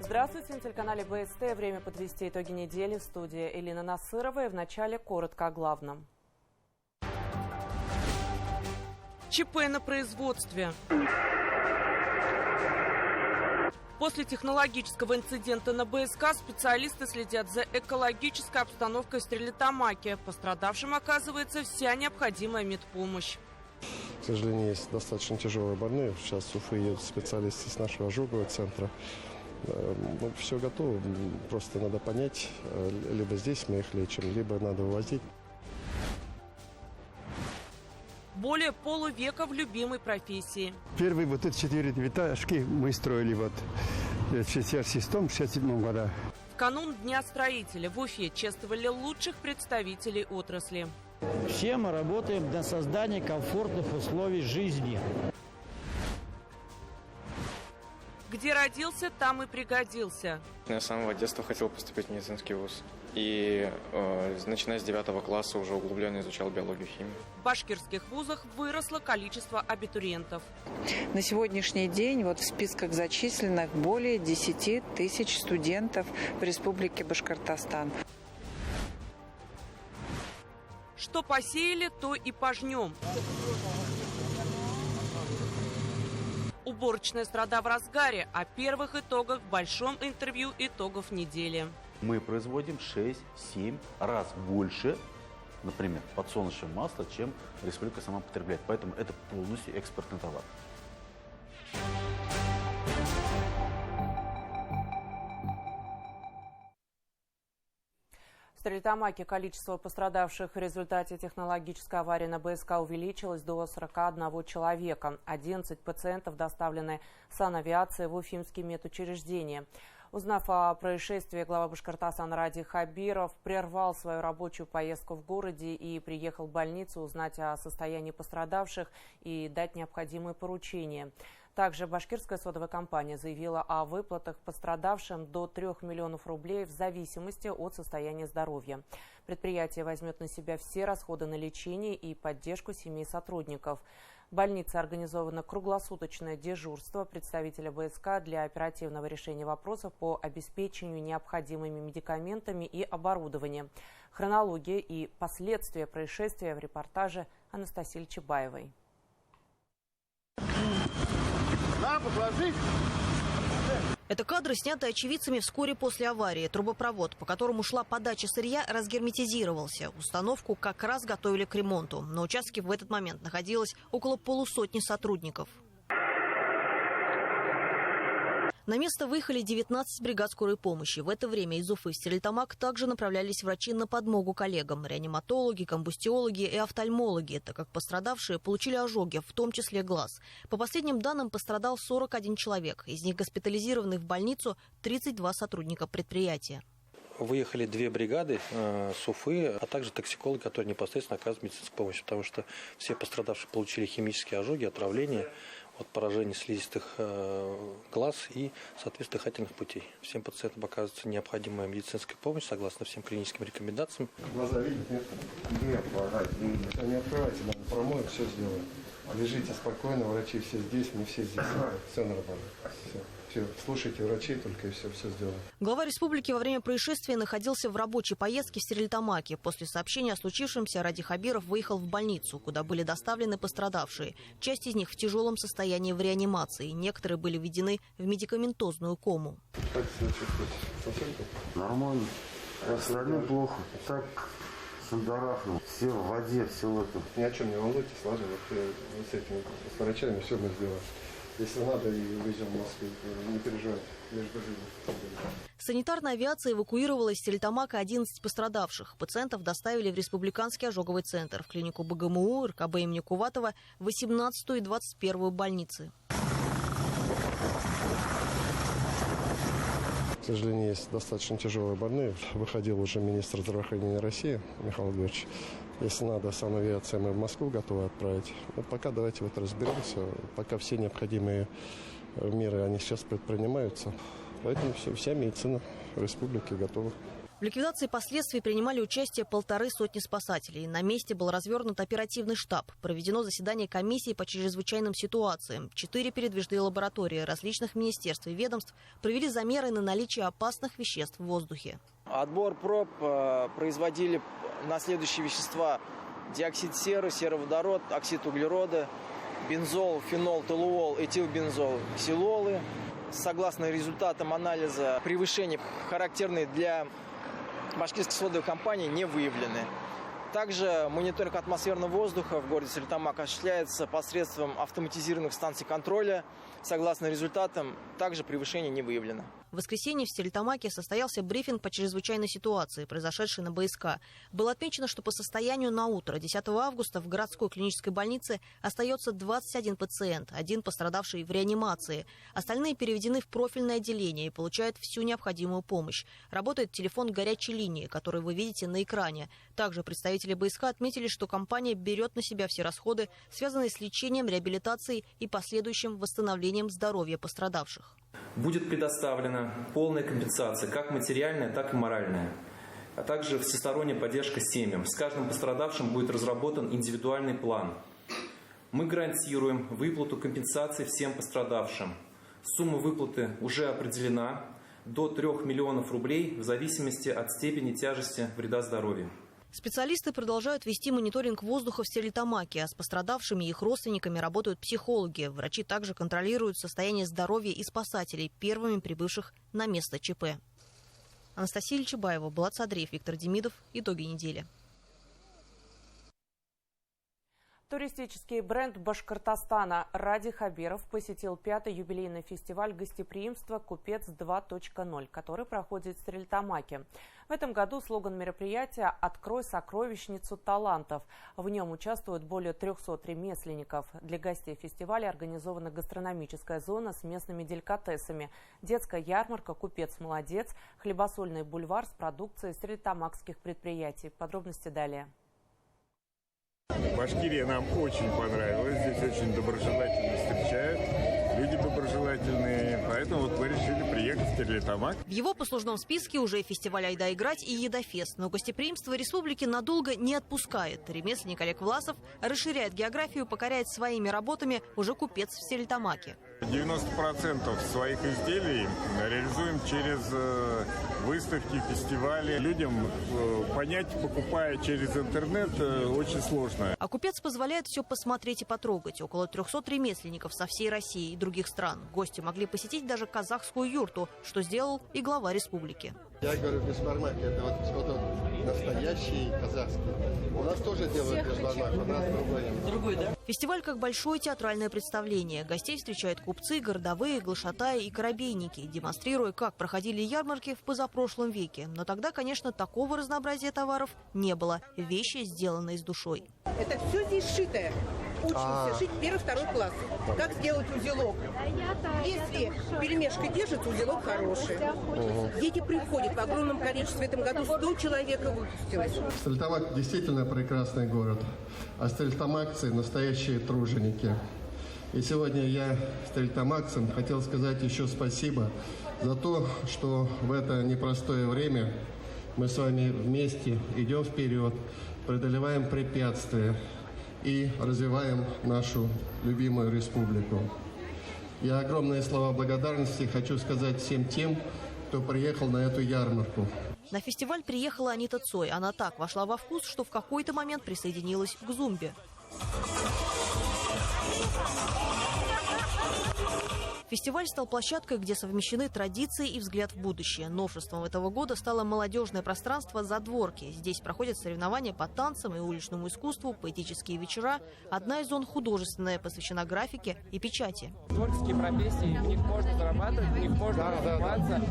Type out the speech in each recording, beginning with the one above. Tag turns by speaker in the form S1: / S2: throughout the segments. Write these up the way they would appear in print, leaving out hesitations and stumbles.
S1: Здравствуйте, на телеканале БСТ. Время подвести итоги недели. В студии Элина Насырова. И вначале коротко о главном. ЧП на производстве. После технологического инцидента на БСК специалисты следят за экологической обстановкой в Стерлитамаке. Пострадавшим оказывается вся необходимая медпомощь.
S2: К сожалению, есть достаточно тяжелые больные. Сейчас в Уфы едут специалисты с нашего ожогового центра. Ну, все готово, просто надо понять, либо здесь мы их лечим, либо надо увозить.
S1: Более полувека в любимой профессии.
S3: Первые вот эти 4 этажки мы строили в 1966-1967 году.
S1: В канун Дня строителя в Уфе чествовали лучших представителей отрасли.
S4: Все мы работаем для создания комфортных условий жизни.
S1: Где родился, там и пригодился.
S5: Я с самого детства хотел поступить в медицинский вуз. И начиная с 9 класса уже углубленно изучал биологию и химию.
S1: В башкирских вузах выросло количество абитуриентов.
S6: На сегодняшний день в списках зачисленных более 10 тысяч студентов в Республике Башкортостан.
S1: Что посеяли, то и пожнем. Уборочная страда в разгаре. О первых итогах в большом интервью итогов недели.
S7: Мы производим 6-7 раз больше, например, подсолнечного масла, чем республика сама потребляет. Поэтому это полностью экспортный товар.
S1: В Стерлитамаке количество пострадавших в результате технологической аварии на БСК увеличилось до 41 человека. 11 пациентов доставлены санавиацией в уфимские медучреждения. Узнав о происшествии, глава Башкортостана Ради Хабиров прервал свою рабочую поездку в городе и приехал в больницу узнать о состоянии пострадавших и дать необходимые поручения. Также башкирская содовая компания заявила о выплатах пострадавшим до 3 миллионов рублей в зависимости от состояния здоровья. Предприятие возьмет на себя все расходы на лечение и поддержку семей сотрудников. В больнице организовано круглосуточное дежурство представителя БСК для оперативного решения вопросов по обеспечению необходимыми медикаментами и оборудованием. Хронология и последствия происшествия в репортаже Анастасии Чебаевой.
S8: Это кадры, снятые очевидцами вскоре после аварии. Трубопровод, по которому шла подача сырья, разгерметизировался. Установку как раз готовили к ремонту. На участке в этот момент находилось около полусотни сотрудников. На место выехали 19 бригад скорой помощи. В это время из Уфы в Стерлитамак также направлялись врачи на подмогу коллегам. Реаниматологи, комбустиологи и офтальмологи, так как пострадавшие получили ожоги, в том числе глаз. По последним данным, пострадал 41 человек. Из них госпитализированы в больницу 32 сотрудника предприятия.
S9: Выехали 2 бригады с Уфы, а также токсикологи, которые непосредственно оказывают медицинскую помощь, потому что все пострадавшие получили химические ожоги, отравления от поражения слизистых глаз и, соответственно, дыхательных путей. Всем пациентам оказывается необходимая медицинская помощь согласно всем клиническим рекомендациям.
S2: Глаза видят, нет? Не открывайте, надо промоем, все сделаем. Лежите спокойно, врачи все здесь, мы все здесь. Все нормально. Все, слушайте врачей только и все сделаем.
S8: Глава республики во время происшествия находился в рабочей поездке в Стерлитамаке. После сообщения о случившемся Ради Хабиров выехал в больницу, куда были доставлены пострадавшие. Часть из них в тяжелом состоянии в реанимации. Некоторые были введены в медикаментозную кому.
S2: Как себя чувствуете?
S10: Нормально. Остальным плохо. Так... Сандарахнул. Все в воде, все в этом.
S2: Ни о чем не волнуйтесь, ладно? Вот с этими с врачами все мы сделаем. Если надо, и увезем в Москву. Не переживайте. Между жизнью.
S8: Санитарная авиация эвакуировала из Стерлитамака 11 пострадавших. Пациентов доставили в Республиканский ожоговый центр, в клинику БГМУ, РКБ имени Куватова, 18-ю и 21-ю больницы.
S2: К сожалению, есть достаточно тяжелые больные. Выходил уже министр здравоохранения России Михаил Георгиевич. Если надо, санавиация мы в Москву готовы отправить. Но пока давайте вот разберемся. Пока все необходимые меры, они сейчас предпринимаются. Поэтому вся медицина республики готова.
S8: В ликвидации последствий принимали участие 150 спасателей. На месте был развернут оперативный штаб. Проведено заседание комиссии по чрезвычайным ситуациям. 4 передвижные лаборатории различных министерств и ведомств провели замеры на наличие опасных веществ в воздухе.
S11: Отбор проб производили на следующие вещества: диоксид серы, сероводород, оксид углерода, бензол, фенол, толуол, этилбензол, ксилолы. Согласно результатам анализа, превышения, характерные для башкирской содовой компании, не выявлены. Также мониторинг атмосферного воздуха в городе Стерлитамак осуществляется посредством автоматизированных станций контроля. Согласно результатам, также превышение не выявлено.
S8: В воскресенье в Стерлитамаке состоялся брифинг по чрезвычайной ситуации, произошедшей на БСК. Было отмечено, что по состоянию на утро 10 августа в городской клинической больнице остается 21 пациент, 1 пострадавший в реанимации. Остальные переведены в профильное отделение и получают всю необходимую помощь. Работает телефон горячей линии, который вы видите на экране. Также представители БСК отметили, что компания берет на себя все расходы, связанные с лечением, реабилитацией и последующим восстановлением здоровья пострадавших.
S12: Будет предоставлена полная компенсация, как материальная, так и моральная, а также всесторонняя поддержка семьям. С каждым пострадавшим будет разработан индивидуальный план. Мы гарантируем выплату компенсации всем пострадавшим. Сумма выплаты уже определена до 3 миллионов рублей в зависимости от степени тяжести вреда здоровью.
S8: Специалисты продолжают вести мониторинг воздуха в Стерлитамаке, а с пострадавшими и их родственниками работают психологи. Врачи также контролируют состояние здоровья и спасателей, первыми прибывших на место ЧП. Анастасия Ильчебаева, Булат Садриев, Виктор Демидов. Итоги недели.
S1: Туристический бренд Башкортостана Ради Хабиров посетил 5-й юбилейный фестиваль гостеприимства «Купец 2.0», который проходит в Стерлитамаке. В этом году слоган мероприятия «Открой сокровищницу талантов». В нем участвуют более 300 ремесленников. Для гостей фестиваля организована гастрономическая зона с местными деликатесами, детская ярмарка «Купец молодец», хлебосольный бульвар с продукцией стерлитамакских предприятий. Подробности далее.
S13: Башкирия нам очень понравилась, здесь очень доброжелательно встречают, люди доброжелательные, поэтому вот мы решили приехать в Стерлитамак.
S8: В его послужном списке уже фестиваль «Айда играть» и «Едофест», но гостеприимство республики надолго не отпускает. Ремесленник Олег Власов расширяет географию, покоряет своими работами уже купец в Стерлитамаке.
S13: 90% своих изделий реализуем через выставки, фестивали. Людям понять, покупая через интернет, очень сложно.
S8: А купец позволяет все посмотреть и потрогать. Около 300 ремесленников со всей России и других стран. Гости могли посетить даже казахскую юрту, что сделал и глава республики.
S14: Я говорю, бешбармак, это вот настоящий казахский. У нас тоже делают бешбармак, у нас другой, да?
S8: Фестиваль как большое театральное представление. Гостей встречают купцы, городовые, глашатаи и корабейники, демонстрируя, как проходили ярмарки в позапрошлом веке. Но тогда, конечно, такого разнообразия товаров не было. Вещи сделаны с душой.
S15: Это все здесь шитое. Учимся шить 1-2 класс. Как сделать узелок. Если пельмешка держит, узелок хороший. Дети приходят в огромном количестве. В этом году 100 человек выпустилось.
S2: Стерлитамак действительно прекрасный город. А стерлитамакцы – настоящие труженики. И сегодня я стерлитамакцам хотел сказать еще спасибо за то, что в это непростое время мы с вами вместе идем вперед, преодолеваем препятствия и развиваем нашу любимую республику. Я огромные слова благодарности хочу сказать всем тем, кто приехал на эту ярмарку.
S8: На фестиваль приехала Анита Цой. Она так вошла во вкус, что в какой-то момент присоединилась к зумбе. Фестиваль стал площадкой, где совмещены традиции и взгляд в будущее. Новшеством этого года стало молодежное пространство «Задворки». Здесь проходят соревнования по танцам и уличному искусству, поэтические вечера. Одна из зон художественная, посвящена графике и печати.
S16: Творческие профессии, в них можно зарабатывать, в них можно развиваться.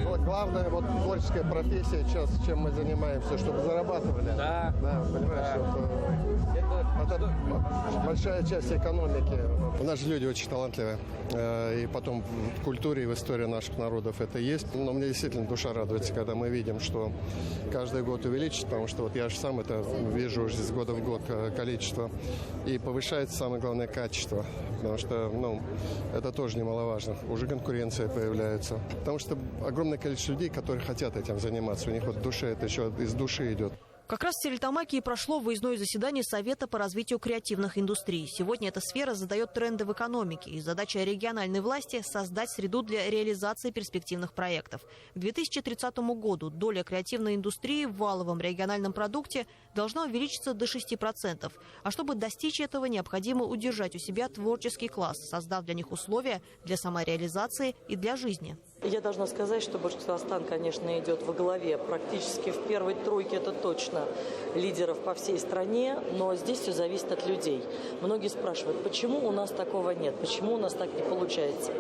S14: Вот главное, вот творческая профессия сейчас, чем мы занимаемся, чтобы зарабатывали.
S16: Да.
S14: Да, понимаешь, это большая часть экономики. У нас же люди очень талантливые. И потом в культуре и в истории наших народов это есть. Но мне действительно душа радуется, когда мы видим, что каждый год увеличится, потому что вот я же сам это вижу уже с года в год количество. И повышается, самое главное, качество. Потому что, это тоже немаловажно. Уже конкуренция появляется. Потому что огромное количество людей, которые хотят этим заниматься. У них вот в душе это еще из души идет.
S8: Как раз в Стерлитамаке и прошло выездное заседание Совета по развитию креативных индустрий. Сегодня эта сфера задает тренды в экономике. И задача региональной власти – создать среду для реализации перспективных проектов. К 2030 году доля креативной индустрии в валовом региональном продукте должна увеличиться до 6%. А чтобы достичь этого, необходимо удержать у себя творческий класс, создав для них условия для самореализации и для жизни.
S17: Я должна сказать, что Башкортостан, конечно, идет во главе. Практически в первой тройке это точно лидеров по всей стране, но здесь все зависит от людей. Многие спрашивают, почему у нас такого нет, почему у нас так не получается.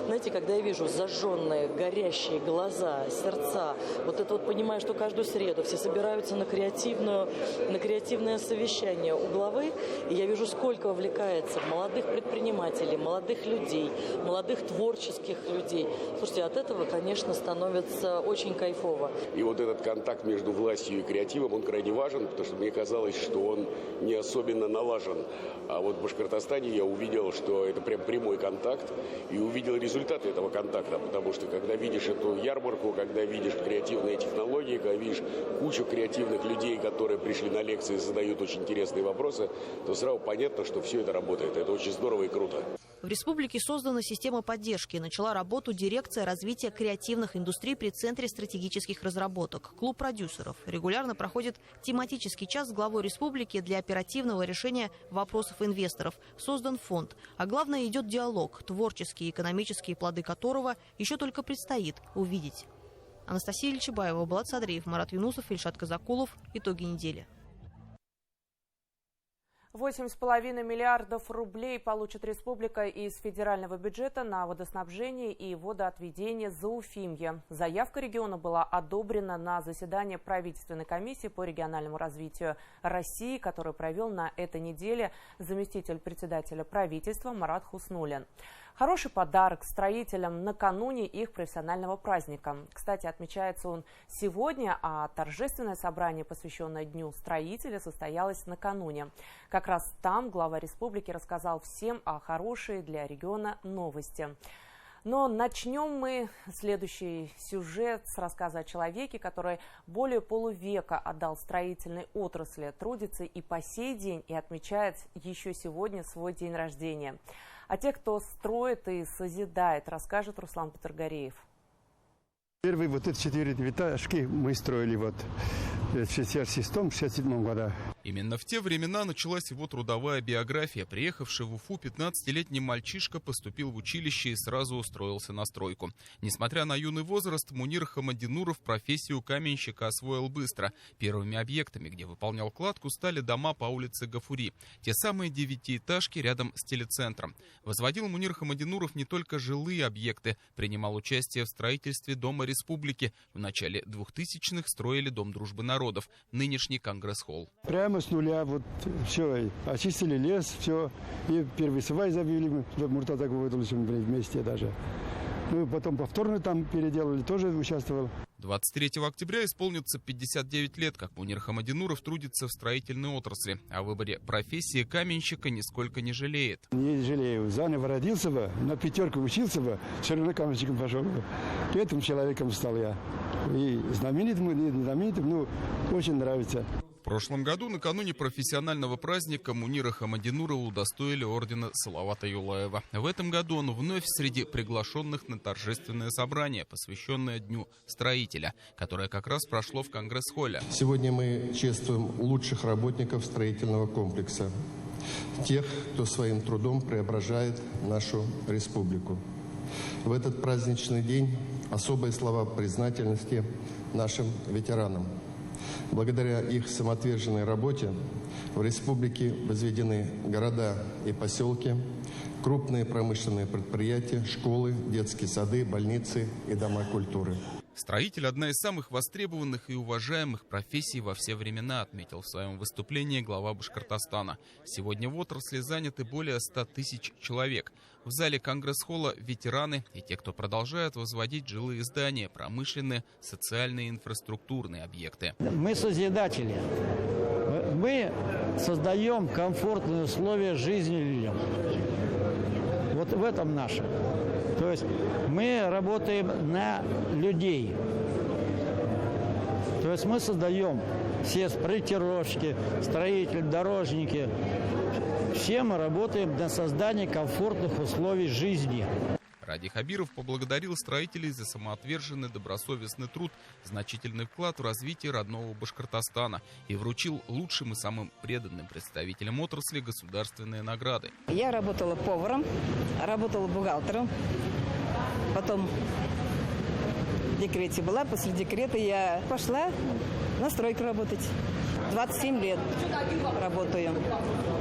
S17: Знаете, когда я вижу зажженные, горящие глаза, сердца, вот это вот понимаю, что каждую среду все собираются на креативное совещание у главы, и я вижу, сколько вовлекается молодых предпринимателей, молодых людей, молодых творческих людей. Слушайте, от этого, конечно, становится очень кайфово.
S18: И вот этот контакт между властью и креативом, он крайне важен, потому что мне казалось, что он не особенно налажен. А вот в Башкортостане я увидел, что это прям прямой контакт, и увидел результаты этого контакта, потому что когда видишь эту ярмарку, когда видишь креативные технологии, когда видишь кучу креативных людей, которые пришли на лекции и задают очень интересные вопросы, то сразу понятно, что все это работает. Это очень здорово и круто.
S8: В республике создана система поддержки. Начала работу дирекция развития креативных индустрий при Центре стратегических разработок. Клуб продюсеров. Регулярно проходит тематический час с главой республики для оперативного решения вопросов инвесторов. Создан фонд. А главное, идет диалог, творческие и экономические плоды которого еще только предстоит увидеть. Анастасия Ильчебаева, Булат Садриев, Марат Юнусов, Ильшат Казакулов. Итоги недели.
S1: 8,5 миллиардов рублей получит республика из федерального бюджета на водоснабжение и водоотведение Зауфимья. Заявка региона была одобрена на заседании правительственной комиссии по региональному развитию России, который провел на этой неделе заместитель председателя правительства Марат Хуснуллин. Хороший подарок строителям накануне их профессионального праздника. Кстати, отмечается он сегодня, а торжественное собрание, посвященное Дню строителя, состоялось накануне. Как раз там глава республики рассказал всем о хорошей для региона новости. Но начнем мы следующий сюжет с рассказа о человеке, который более полувека отдал строительной отрасли, трудится и по сей день и отмечает еще сегодня свой день рождения. А те, кто строит и созидает, расскажет Руслан Петергареев.
S3: Первые вот эти 4 этажки мы строили в 66-67 году.
S19: Именно в те времена началась его трудовая биография. Приехавший в Уфу 15-летний мальчишка поступил в училище и сразу устроился на стройку. Несмотря на юный возраст, Мунир Хамадинуров профессию каменщика освоил быстро. Первыми объектами, где выполнял кладку, стали дома по улице Гафури. Те самые 9-этажки рядом с телецентром. Возводил Мунир Хамадинуров не только жилые объекты, принимал участие в строительстве Дома Республики. В начале 2000-х строили Дом дружбы народов, нынешний Конгресс-холл.
S3: Прямо с нуля вот все, очистили лес, все. И первый свай завели мы в Муртазакову вместе даже. Ну, потом повторно там переделали, тоже участвовал.
S19: 23 октября исполнится 59 лет, как Мунир Хамадинуров трудится в строительной отрасли. О выборе профессии каменщика нисколько не жалеет.
S3: Не жалею. Заново родился бы, на 5 учился бы, все равно каменщиком пошел бы. Этим человеком стал я. И знаменитым, и незнаменитым, очень нравится.
S19: В прошлом году, накануне профессионального праздника, Мунира Хамадинурова удостоили ордена Салавата Юлаева. В этом году он вновь среди приглашенных на торжественное собрание, посвященное Дню строителя, которое как раз прошло в Конгресс-холле.
S14: Сегодня мы чествуем лучших работников строительного комплекса. Тех, кто своим трудом преображает нашу республику. В этот праздничный день особые слова признательности нашим ветеранам. Благодаря их самоотверженной работе в республике возведены города и поселки, крупные промышленные предприятия, школы, детские сады, больницы и дома культуры.
S19: Строитель – одна из самых востребованных и уважаемых профессий во все времена, отметил в своем выступлении глава Башкортостана. Сегодня в отрасли заняты более 100 тысяч человек. В зале Конгресс-холла ветераны и те, кто продолжает возводить жилые здания, промышленные, социальные и инфраструктурные объекты.
S4: Мы созидатели. Мы создаем комфортные условия жизни людям. Вот в этом наше. То есть мы работаем на людей. То есть мы создаем все проектировщики, строители, дорожники. Все мы работаем на создание комфортных условий жизни.
S19: Ради Хабиров поблагодарил строителей за самоотверженный добросовестный труд, значительный вклад в развитие родного Башкортостана и вручил лучшим и самым преданным представителям отрасли государственные награды.
S16: Я работала поваром, работала бухгалтером, потом в декрете была, после декрета я пошла на стройку работать. 27 лет работаю.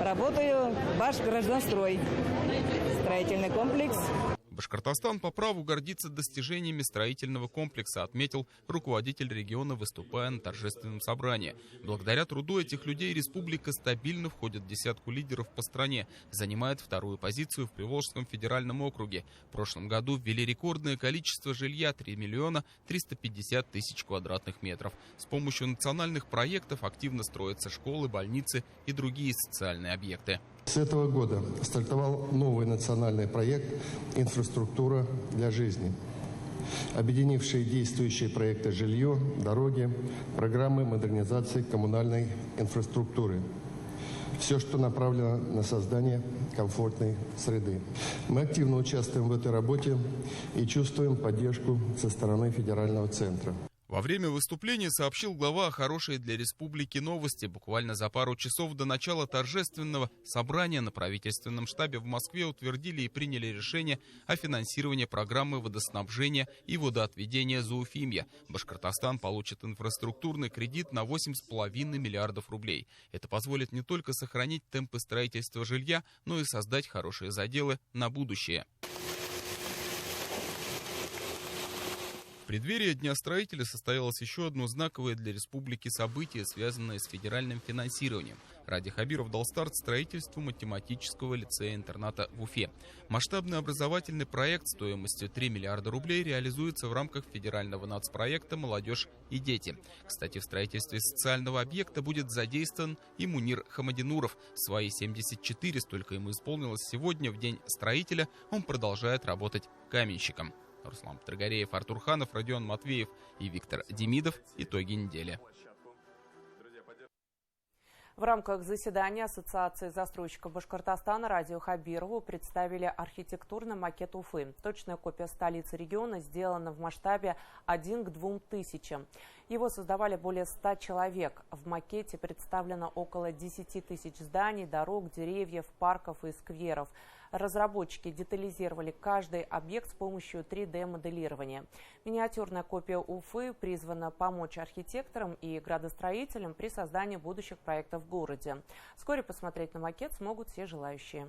S16: Работаю Башгражданстрой, строительный комплекс.
S19: Башкортостан по праву гордится достижениями строительного комплекса, отметил руководитель региона, выступая на торжественном собрании. Благодаря труду этих людей республика стабильно входит в десятку лидеров по стране, занимает вторую позицию в Приволжском федеральном округе. В прошлом году ввели рекордное количество жилья – 3 миллиона 350 тысяч квадратных метров. С помощью национальных проектов активно строятся школы, больницы и другие социальные объекты.
S14: С этого года стартовал новый национальный проект «Инфраструктура для жизни», объединивший действующие проекты жилье, дороги, программы модернизации коммунальной инфраструктуры. Все, что направлено на создание комфортной среды. Мы активно участвуем в этой работе и чувствуем поддержку со стороны федерального центра.
S19: Во время выступления сообщил глава о хорошей для республики новости. Буквально за пару часов до начала торжественного собрания на правительственном штабе в Москве утвердили и приняли решение о финансировании программы водоснабжения и водоотведения Зауфимья. Башкортостан получит инфраструктурный кредит на 8,5 миллиардов рублей. Это позволит не только сохранить темпы строительства жилья, но и создать хорошие заделы на будущее. В преддверии Дня строителя состоялось еще одно знаковое для республики событие, связанное с федеральным финансированием. Ради Хабиров дал старт строительству математического лицея-интерната в Уфе. Масштабный образовательный проект стоимостью 3 миллиарда рублей реализуется в рамках федерального нацпроекта «Молодежь и дети». Кстати, в строительстве социального объекта будет задействован и Мунир Хамадинуров. Свои 74, столько ему исполнилось сегодня, в день строителя, он продолжает работать каменщиком. Руслан Петрогореев, Артур Ханов, Родион Матвеев и Виктор Демидов. Итоги недели.
S1: В рамках заседания Ассоциации застройщиков Башкортостана Радио Хабирову представили архитектурный макет Уфы. Точная копия столицы региона сделана в масштабе 1 к 2 тысячам. Его создавали более 100 человек. В макете представлено около 10 тысяч зданий, дорог, деревьев, парков и скверов. Разработчики детализировали каждый объект с помощью 3D-моделирования. Миниатюрная копия Уфы призвана помочь архитекторам и градостроителям при создании будущих проектов в городе. Вскоре посмотреть на макет смогут все желающие.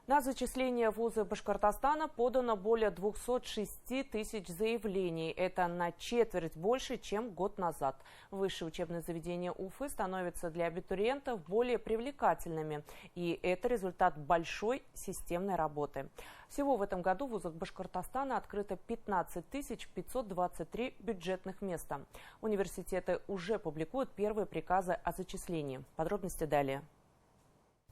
S1: На зачисление в вузы Башкортостана подано более 206 тысяч заявлений. Это на четверть больше, чем год назад. Высшие учебные заведения Уфы становятся для абитуриентов более привлекательными. И это результат большой системной работы. Всего в этом году в вузах Башкортостана открыто 15 523 бюджетных места. Университеты уже публикуют первые приказы о зачислении. Подробности далее.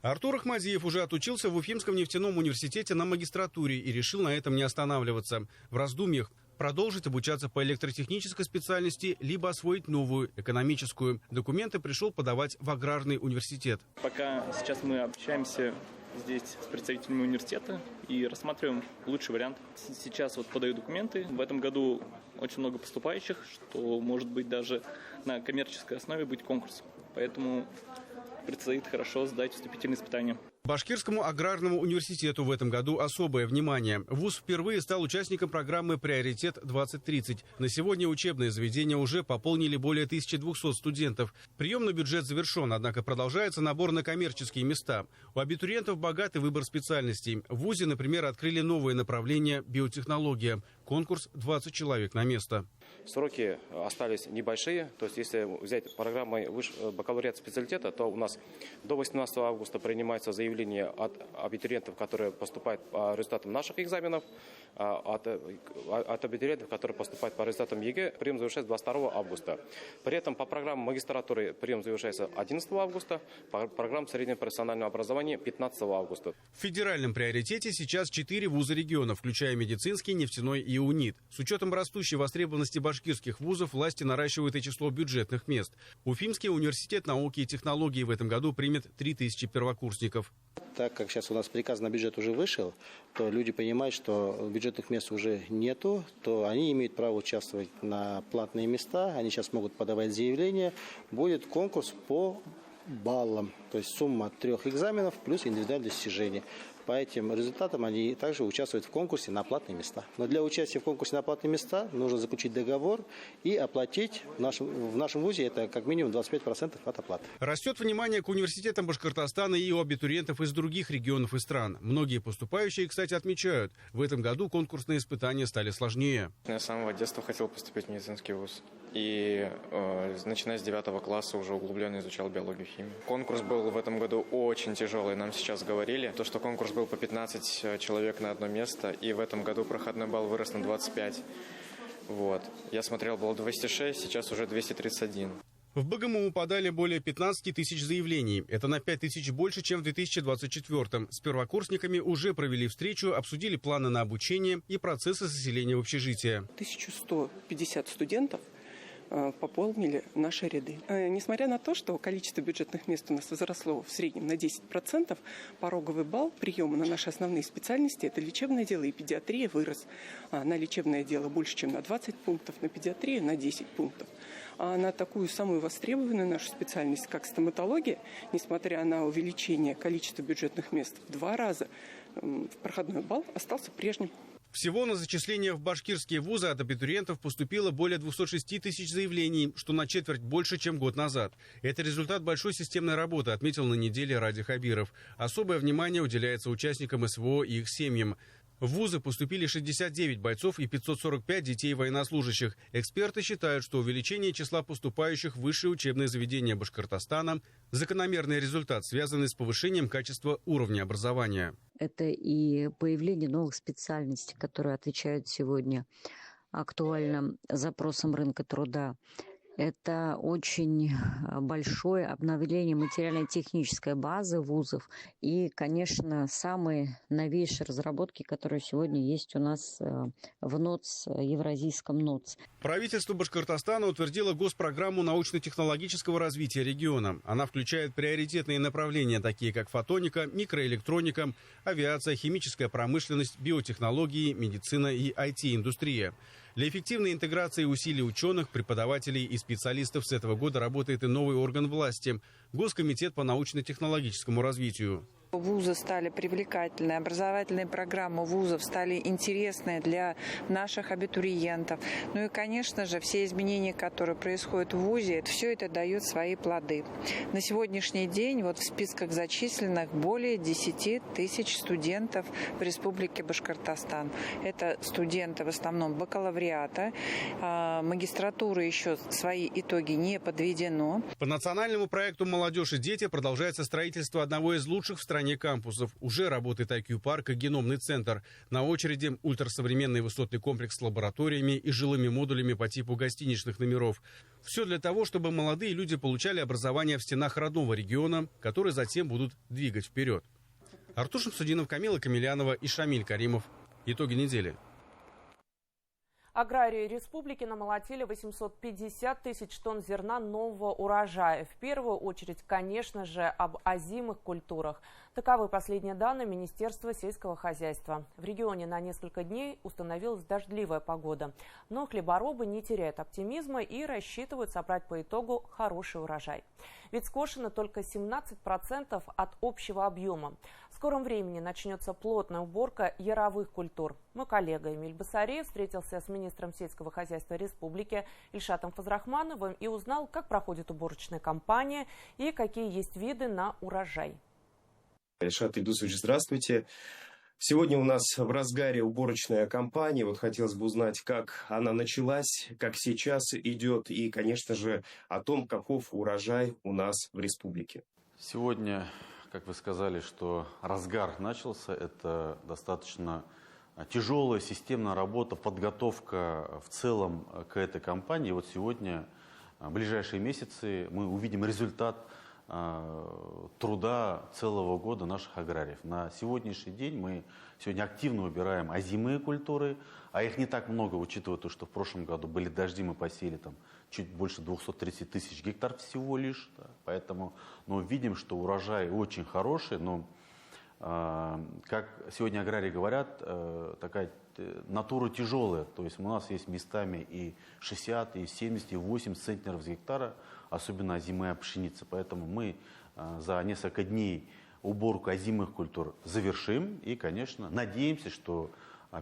S20: Артур Ахмадиев уже отучился в Уфимском нефтяном университете на магистратуре и решил на этом не останавливаться. В раздумьях продолжить обучаться по электротехнической специальности, либо освоить новую, экономическую. Документы пришел подавать в аграрный университет.
S21: Пока сейчас мы общаемся здесь с представителями университета и рассматриваем лучший вариант. Сейчас подаю документы. В этом году очень много поступающих, что может быть даже на коммерческой основе быть конкурс. Поэтому предстоит хорошо сдать вступительные испытания.
S20: Башкирскому аграрному университету в этом году особое внимание. Вуз впервые стал участником программы «Приоритет-2030». На сегодня учебные заведения уже пополнили более 1200 студентов. Приемный бюджет завершен, однако продолжается набор на коммерческие места. У абитуриентов богатый выбор специальностей. В вузе, например, открыли новое направление – биотехнология. Конкурс 20 человек на место.
S5: Сроки остались небольшие. То есть, если взять программу бакалавриат специалитета, то у нас до 18 августа принимается заявление от абитуриентов, которые поступают по результатам наших экзаменов, от абитуриентов, которые поступают по результатам ЕГЭ. Прием завершается 22 августа. При этом по программе магистратуры прием завершается 11 августа, по программе среднего профессионального образования 15 августа.
S20: В федеральном приоритете сейчас 4 вуза региона, включая медицинский, нефтяной и УНИТ. С учетом растущей востребованности башкирских вузов власти наращивают и число бюджетных мест. Уфимский университет науки и технологий в этом году примет 3000 первокурсников.
S22: Так как сейчас у нас приказ на бюджет уже вышел, то люди понимают, что бюджетных мест уже нету, то они имеют право участвовать на платные места, они сейчас могут подавать заявление. Будет конкурс по баллам, то есть сумма 3 экзаменов плюс индивидуальные достижения. По этим результатам они также участвуют в конкурсе на платные места. Но для участия в конкурсе на платные места нужно заключить договор и оплатить в нашем вузе это как минимум 25% от оплаты.
S20: Растет внимание к университетам Башкортостана и у абитуриентов из других регионов и стран. Многие поступающие, кстати, отмечают, в этом году конкурсные испытания стали сложнее.
S23: Я с самого детства хотел поступить в медицинский вуз. И начиная с 9 класса уже углубленно изучал биологию и химию. Конкурс был в этом году очень тяжелый. Нам сейчас говорили, что конкурс был по 15 человек на одно место. И в этом году проходной балл вырос на 25. Вот. Я смотрел, было 206, сейчас уже 231.
S20: В БГМУ подали более 15 тысяч заявлений. Это на 5 тысяч больше, чем в 2024-м. С первокурсниками уже провели встречу, обсудили планы на обучение и процессы заселения в общежитие.
S24: 1150 студентов пополнили наши ряды. Несмотря на то, что количество бюджетных мест у нас возросло в среднем на 10%, пороговый балл приема на наши основные специальности, это лечебное дело и педиатрия, вырос. На лечебное дело больше, чем на 20 пунктов, на педиатрию на 10 пунктов. А на такую самую востребованную нашу специальность, как стоматология, несмотря на увеличение количества бюджетных мест в 2 раза, проходной балл остался прежним.
S20: Всего на зачисление в башкирские вузы от абитуриентов поступило более 206 тысяч заявлений, что на четверть больше, чем год назад. Это результат большой системной работы, отметил на неделе Ради Хабиров. Особое внимание уделяется участникам СВО и их семьям. В вузы поступили 69 бойцов и 545 детей военнослужащих. Эксперты считают, что увеличение числа поступающих в высшие учебные заведения Башкортостана – закономерный результат, связанный с повышением качества уровня образования.
S25: Это и появление новых специальностей, которые отвечают сегодня актуальным запросам рынка труда. Это очень большое обновление материально-технической базы вузов и, конечно, самые новейшие разработки, которые сегодня есть у нас в НОЦ, Евразийском НОЦ.
S20: Правительство Башкортостана утвердило госпрограмму научно-технологического развития региона. Она включает приоритетные направления, такие как фотоника, микроэлектроника, авиация, химическая промышленность, биотехнологии, медицина и IT-индустрия. Для эффективной интеграции усилий ученых, преподавателей и специалистов с этого года работает и новый орган власти – Госкомитет по научно-технологическому развитию.
S6: Вузы стали привлекательны, образовательные программы вузов стали интересны для наших абитуриентов. Ну и, конечно же, все изменения, которые происходят в вузе, все это дает свои плоды. На сегодняшний день в списках зачисленных более 10 тысяч студентов в Республике Башкортостан. Это студенты в основном бакалавриата, магистратуры еще свои итоги не подведено.
S20: По национальному проекту «Молодежь и дети» продолжается строительство одного из лучших в стране кампусов. Уже работает IQ-парк и геномный центр. На очереди ультрасовременный высотный комплекс с лабораториями и жилыми модулями по типу гостиничных номеров. Все для того, чтобы молодые люди получали образование в стенах родного региона, которые затем будут двигать вперед. Артур Шамсудинов, Камила Камилянова и Шамиль Каримов. Итоги недели.
S1: Аграрии республики намолотили 850 тысяч тонн зерна нового урожая. В первую очередь, конечно же, об озимых культурах. Таковы последние данные Министерства сельского хозяйства. В регионе на несколько дней установилась дождливая погода. Но хлеборобы не теряют оптимизма и рассчитывают собрать по итогу хороший урожай. Ведь скошено только 17% от общего объема. В скором времени начнется плотная уборка яровых культур. Мой коллега Эмиль Басареев встретился с министром сельского хозяйства республики Ильшатом Фазрахмановым и узнал, как проходит уборочная кампания и какие есть виды на урожай.
S26: Ильшат Ильдусович, здравствуйте.
S7: Сегодня у нас в разгаре уборочная кампания. Вот хотелось бы узнать, как она началась, как сейчас идет и, конечно же, о том, каков урожай у нас в республике.
S9: Сегодня, как вы сказали, что разгар начался, это достаточно тяжелая системная работа, подготовка в целом к этой кампании. Вот сегодня, в ближайшие месяцы, мы увидим результат труда целого года наших аграриев. На сегодняшний день мы сегодня активно убираем озимые культуры, а их не так много, учитывая то, что в прошлом году были дожди, мы посеяли там чуть больше 230 тысяч гектар всего лишь. Да. Поэтому видим, что урожай очень хороший, но, как сегодня аграрии говорят, такая натура тяжелая. То есть у нас есть местами и 60, и 70, и 80 центнеров с гектара, особенно озимая пшеница. Поэтому мы за несколько дней уборку озимых культур завершим. И, конечно, надеемся, что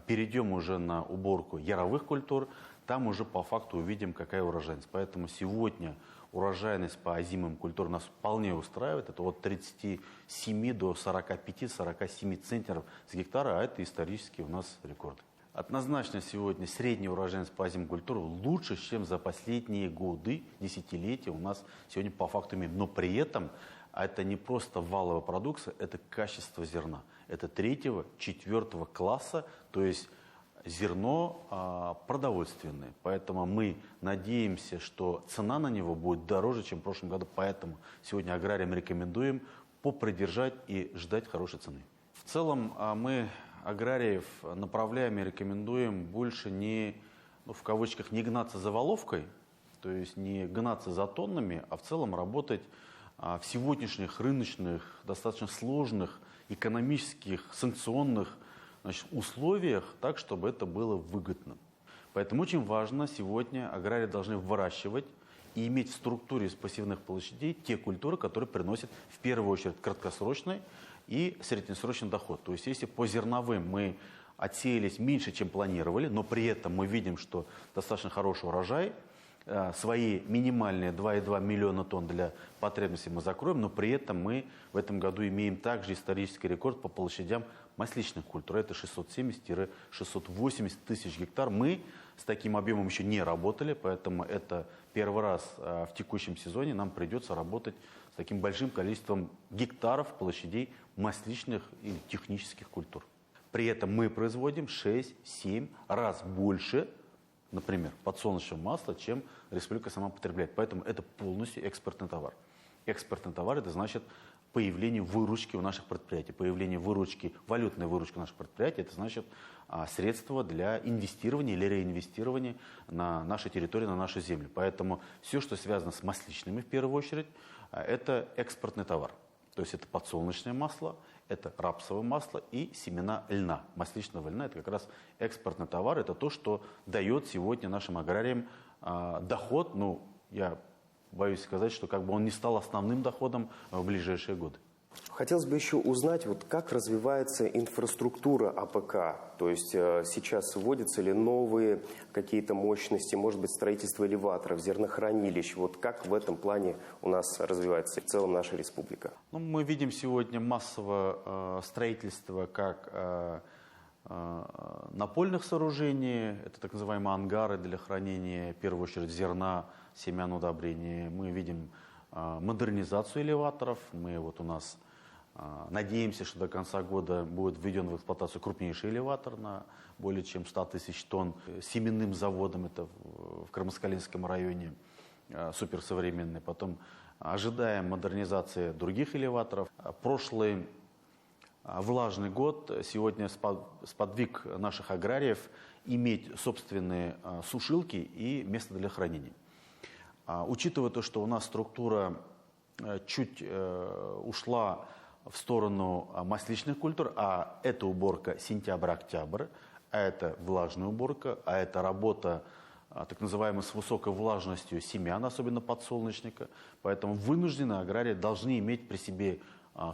S9: перейдем уже на уборку яровых культур. Там уже по факту увидим, какая урожайность. Поэтому сегодня урожайность по озимым культурам нас вполне устраивает. Это от 37 до 45-47 центнеров с гектара, а это исторически у нас рекорды. Однозначно сегодня средняя урожайность по озимым культурам лучше, чем за последние годы, десятилетия у нас сегодня по факту имеем. Но при этом это не просто валовая продукция, это качество зерна. Это 3-4 класса, то есть зерно продовольственное. Поэтому мы надеемся, что цена на него будет дороже, чем в прошлом году. Поэтому сегодня аграриям рекомендуем попридержать и ждать хорошей цены. В целом мы аграриев направляем и рекомендуем больше не, в кавычках, не гнаться за воловкой, то есть не гнаться за тоннами, а в целом работать в сегодняшних рыночных, достаточно сложных, экономических, санкционных условиях, так, чтобы это было выгодно. Поэтому очень важно сегодня аграрии должны выращивать и иметь в структуре из пассивных площадей те культуры, которые приносят в первую очередь краткосрочный и среднесрочный доход. То есть если по зерновым мы отсеялись меньше, чем планировали, но при этом мы видим, что достаточно хороший урожай, свои минимальные 2,2 миллиона тонн для потребностей мы закроем, но при этом мы в этом году имеем также исторический рекорд по площадям масличных культур. Это 670-680 тысяч гектар. Мы с таким объемом еще не работали, поэтому это первый раз в текущем сезоне нам придется работать с таким большим количеством гектаров площадей масличных или технических культур. При этом мы производим 6-7 раз больше, например, подсолнечного масла, чем республика сама потребляет. Поэтому это полностью экспортный товар. Экспортный товар – это значит появление выручки у наших предприятий. Появление выручки, валютной выручки у наших предприятий – это значит средства для инвестирования или реинвестирования на нашей территории, на нашу землю. Поэтому все, что связано с масличными в первую очередь, это экспортный товар. То есть это подсолнечное масло, это рапсовое масло и семена льна. Масличного льна – это как раз экспортный товар. Это то, что дает сегодня нашим аграриям доход. Я боюсь сказать, что он не стал основным доходом в ближайшие годы.
S7: Хотелось бы еще узнать, как развивается инфраструктура АПК. То есть сейчас вводятся ли новые какие-то мощности, может быть, строительство элеваторов, зернохранилищ. Как в этом плане у нас развивается в целом наша республика?
S9: Мы видим сегодня массовое строительство как напольных сооружений, это так называемые ангары для хранения, в первую очередь, зерна, семян, удобрений. Мы видим модернизацию элеваторов. Мы у нас надеемся, что до конца года будет введен в эксплуатацию крупнейший элеватор на более чем 100 тысяч тонн. Семенным заводом, это в Крымскалинском районе, суперсовременный. Потом ожидаем модернизации других элеваторов. Прошлый влажный год сегодня сподвиг наших аграриев иметь собственные сушилки и место для хранения. Учитывая то, что у нас структура чуть ушла в сторону масличных культур, а это уборка сентябрь-октябрь, а это влажная уборка, а это работа так называемая с высокой влажностью семян, особенно подсолнечника. Поэтому вынуждены аграрии должны иметь при себе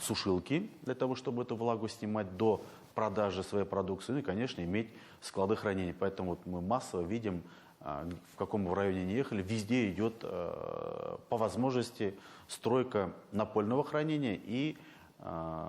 S9: сушилки для того, чтобы эту влагу снимать до продажи своей продукции, и, конечно, иметь склады хранения. Поэтому мы массово видим, в каком бы районе не ехали, везде идет по возможности стройка напольного хранения и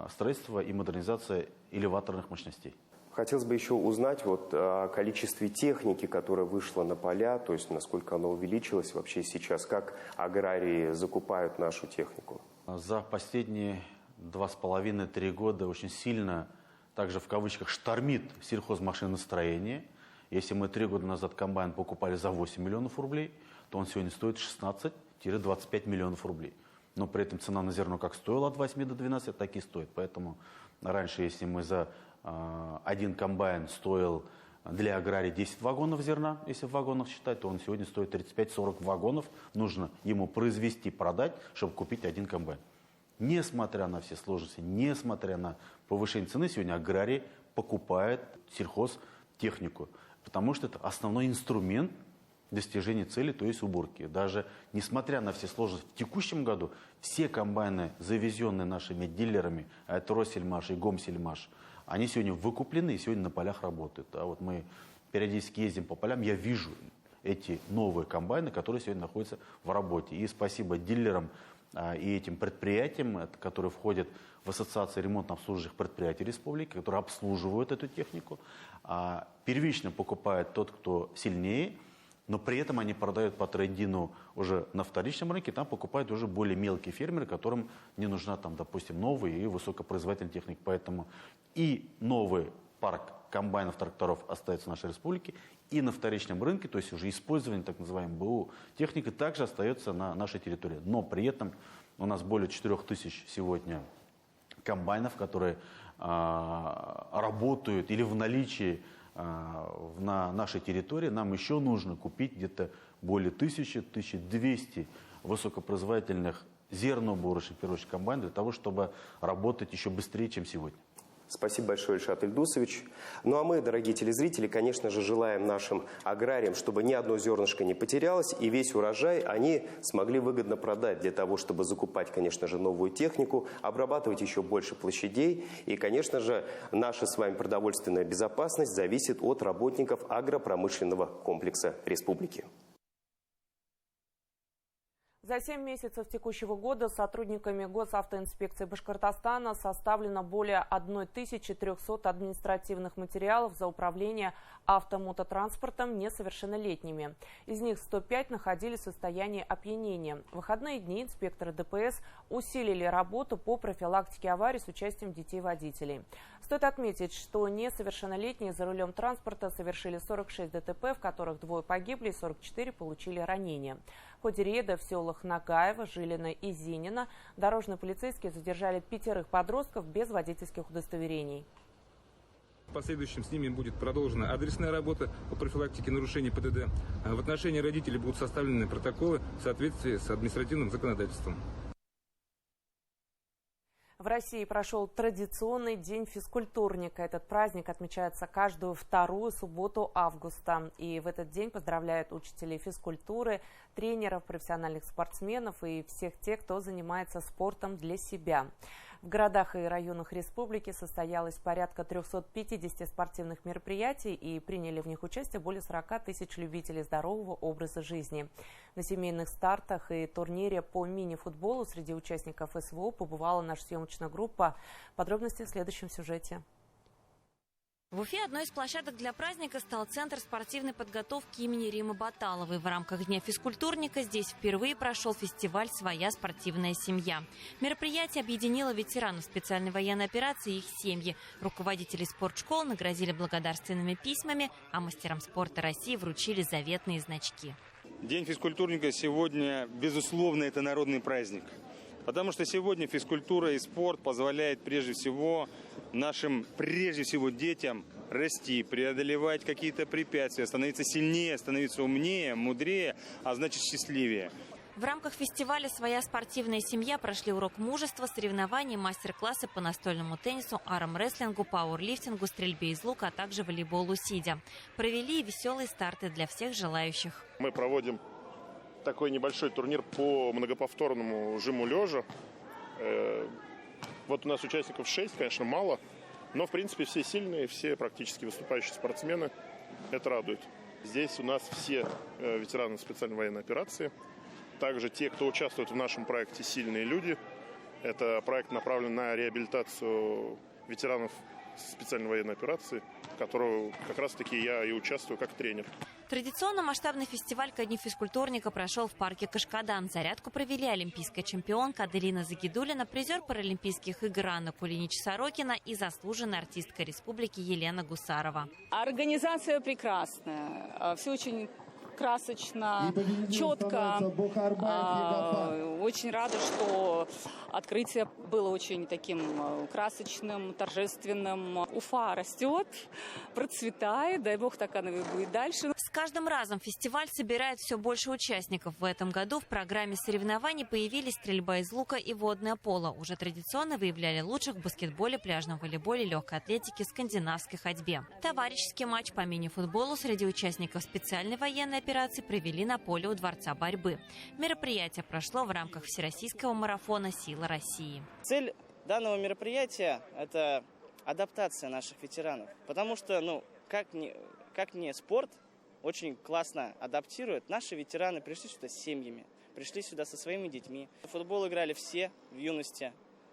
S9: строительство и модернизация элеваторных мощностей.
S7: Хотелось бы еще узнать о количестве техники, которая вышла на поля, то есть насколько оно увеличилось вообще сейчас, как аграрии закупают нашу технику.
S9: За последние 2,5-3 года очень сильно, также в кавычках, штормит сельхозмашиностроение. Если мы 3 года назад комбайн покупали за 8 миллионов рублей, то он сегодня стоит 16-25 миллионов рублей. Но при этом цена на зерно как стоила от 8 до 12, так и стоит. Поэтому раньше, если мы за один комбайн стоил для агрария 10 вагонов зерна, если в вагонах считать, то он сегодня стоит 35-40 вагонов. Нужно ему произвести, продать, чтобы купить один комбайн. Несмотря на все сложности, несмотря на повышение цены, сегодня аграрий покупает сельхозтехнику, потому что это основной инструмент достижения цели, то есть уборки. Даже несмотря на все сложности, в текущем году все комбайны, завезенные нашими дилерами, а это Россельмаш и Гомсельмаш, они сегодня выкуплены и сегодня на полях работают. А вот мы периодически ездим по полям, я вижу эти новые комбайны, которые сегодня находятся в работе. И спасибо дилерам и этим предприятиям, которые входят в ассоциацию ремонтно-обслуживающих предприятий республики, которые обслуживают эту технику. Первично покупает тот, кто сильнее, но при этом они продают по трейдину уже на вторичном рынке, там покупают уже более мелкие фермеры, которым не нужна, там, допустим, новая и высокопроизводительная техника. Поэтому и новый парк комбайнов, тракторов остается в нашей республике, и на вторичном рынке, то есть уже использование так называемой БУ техники, также остается на нашей территории. Но при этом у нас более 4000 сегодня комбайнов, которые работают или в наличии на нашей территории. Нам еще нужно купить где-то более 1000-1200 высокопроизводительных зерноуборочных, в первую очередь, комбайнов, для того, чтобы работать еще быстрее, чем сегодня.
S7: Спасибо большое, Ильшат Ильдусович. Ну а мы, дорогие телезрители, конечно же, желаем нашим аграриям, чтобы ни одно зернышко не потерялось, и весь урожай они смогли выгодно продать для того, чтобы закупать, конечно же, новую технику, обрабатывать еще больше площадей. И, конечно же, наша с вами продовольственная безопасность зависит от работников агропромышленного комплекса республики.
S1: За 7 месяцев текущего года сотрудниками Госавтоинспекции Башкортостана составлено более 1300 административных материалов за управление автомототранспортом несовершеннолетними. Из них 105 находились в состоянии опьянения. В выходные дни инспекторы ДПС усилили работу по профилактике аварий с участием детей-водителей. Стоит отметить, что несовершеннолетние за рулем транспорта совершили 46 ДТП, в которых 2 погибли и 44 получили ранения. В ходе рейда в селах Нагаево, Жилино и Зинино дорожные полицейские задержали 5 подростков без водительских удостоверений.
S10: В последующем с ними будет продолжена адресная работа по профилактике нарушений ПДД. В отношении родителей будут составлены протоколы в соответствии с административным законодательством.
S1: В России прошел традиционный день физкультурника. Этот праздник отмечается каждую вторую субботу августа. И в этот день поздравляют учителей физкультуры, тренеров, профессиональных спортсменов и всех тех, кто занимается спортом для себя. В городах и районах республики состоялось порядка 350 спортивных мероприятий и приняли в них участие более 40 тысяч любителей здорового образа жизни. На семейных стартах и турнире по мини-футболу среди участников СВО побывала наша съемочная группа. Подробности в следующем сюжете.
S11: В Уфе одной из площадок для праздника стал Центр спортивной подготовки имени Риммы Баталовой. В рамках Дня физкультурника здесь впервые прошел фестиваль «Своя спортивная семья». Мероприятие объединило ветеранов специальной военной операции и их семьи. Руководители спортшкол наградили благодарственными письмами, а мастерам спорта России вручили заветные значки.
S12: День физкультурника сегодня, безусловно, это народный праздник. Потому что сегодня физкультура и спорт позволяет прежде всего нашим, детям расти, преодолевать какие-то препятствия, становиться сильнее, становиться умнее, мудрее, а значит счастливее.
S11: В рамках фестиваля «Своя спортивная семья» прошли урок мужества, соревнования, мастер-классы по настольному теннису, армрестлингу, пауэрлифтингу, стрельбе из лука, а также волейболу сидя. Провели веселые старты для всех желающих.
S13: Мы проводим такой небольшой турнир по многоповторному жиму лежа. Вот у нас участников 6, конечно, мало, но в принципе все сильные, все практически выступающие спортсмены. Это радует. Здесь у нас все ветераны специальной военной операции. Также те, кто участвует в нашем проекте «Сильные люди». Это проект направлен на реабилитацию ветеранов специальной военной операции, в которой как раз-таки я и участвую как тренер.
S11: Традиционно масштабный фестиваль ко Дню физкультурника прошел в парке Кашкадан. Зарядку провели олимпийская чемпионка Аделина Загидуллина, призер Паралимпийских игр Анна Кулинич-Сорокина и заслуженная артистка республики Елена Гусарова.
S2: Организация прекрасная, все очень красочно, четко. Очень рада, что открытие было очень таким красочным, торжественным. Уфа растет, процветает, дай бог, так оно и будет дальше.
S11: С каждым разом фестиваль собирает все больше участников. В этом году в программе соревнований появились стрельба из лука и водное поло. Уже традиционно выявляли лучших в баскетболе, пляжном волейболе, легкой атлетике, скандинавской ходьбе. Товарищеский матч по мини-футболу среди участников специальной военной операции провели на поле у Дворца борьбы. Мероприятие прошло в рамках всероссийского марафона «Сила России».
S8: Цель данного мероприятия – это адаптация наших ветеранов. Потому что, как ни спорт очень классно адаптирует. Наши ветераны пришли сюда с семьями, пришли сюда со своими детьми. В футбол играли все в юности.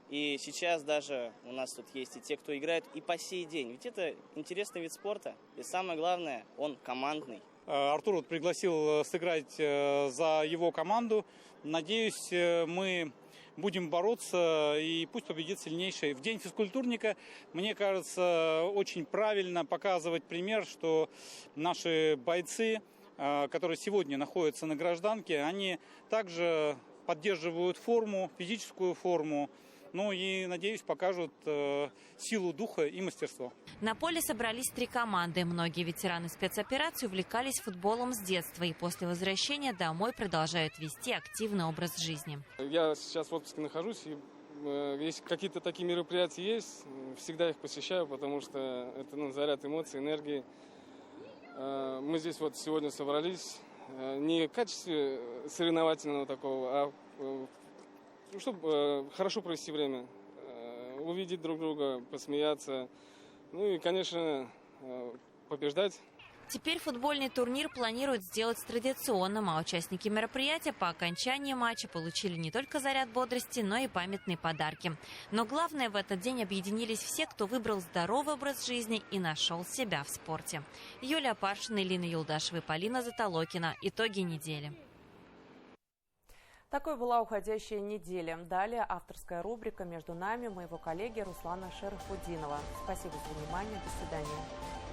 S8: И сейчас даже у нас тут есть и те, кто играет и по сей день. Ведь это интересный вид спорта. И самое главное, он командный.
S15: Артур пригласил сыграть за его команду. Надеюсь, мы будем бороться, и пусть победит сильнейший. В День физкультурника, мне кажется, очень правильно показывать пример, что наши бойцы, которые сегодня находятся на гражданке, они также поддерживают форму, физическую форму. И, надеюсь, покажут силу духа и мастерство.
S11: На поле собрались 3 команды. Многие ветераны спецоперации увлекались футболом с детства и после возвращения домой продолжают вести активный образ жизни.
S17: Я сейчас в отпуске нахожусь, и если какие-то такие мероприятия есть, всегда их посещаю, потому что это заряд эмоций, энергии. Мы здесь сегодня собрались не в качестве соревновательного такого, а чтобы хорошо провести время, увидеть друг друга, посмеяться, и, конечно, побеждать.
S11: Теперь футбольный турнир планируют сделать традиционным, а участники мероприятия по окончании матча получили не только заряд бодрости, но и памятные подарки. Но главное, в этот день объединились все, кто выбрал здоровый образ жизни и нашел себя в спорте. Юлия Паршина, Элина Юлдашева, Полина Затолокина. Итоги недели.
S1: Такой была уходящая неделя. Далее авторская рубрика «Между нами» моего коллеги Руслана Шерафудинова. Спасибо за внимание. До свидания.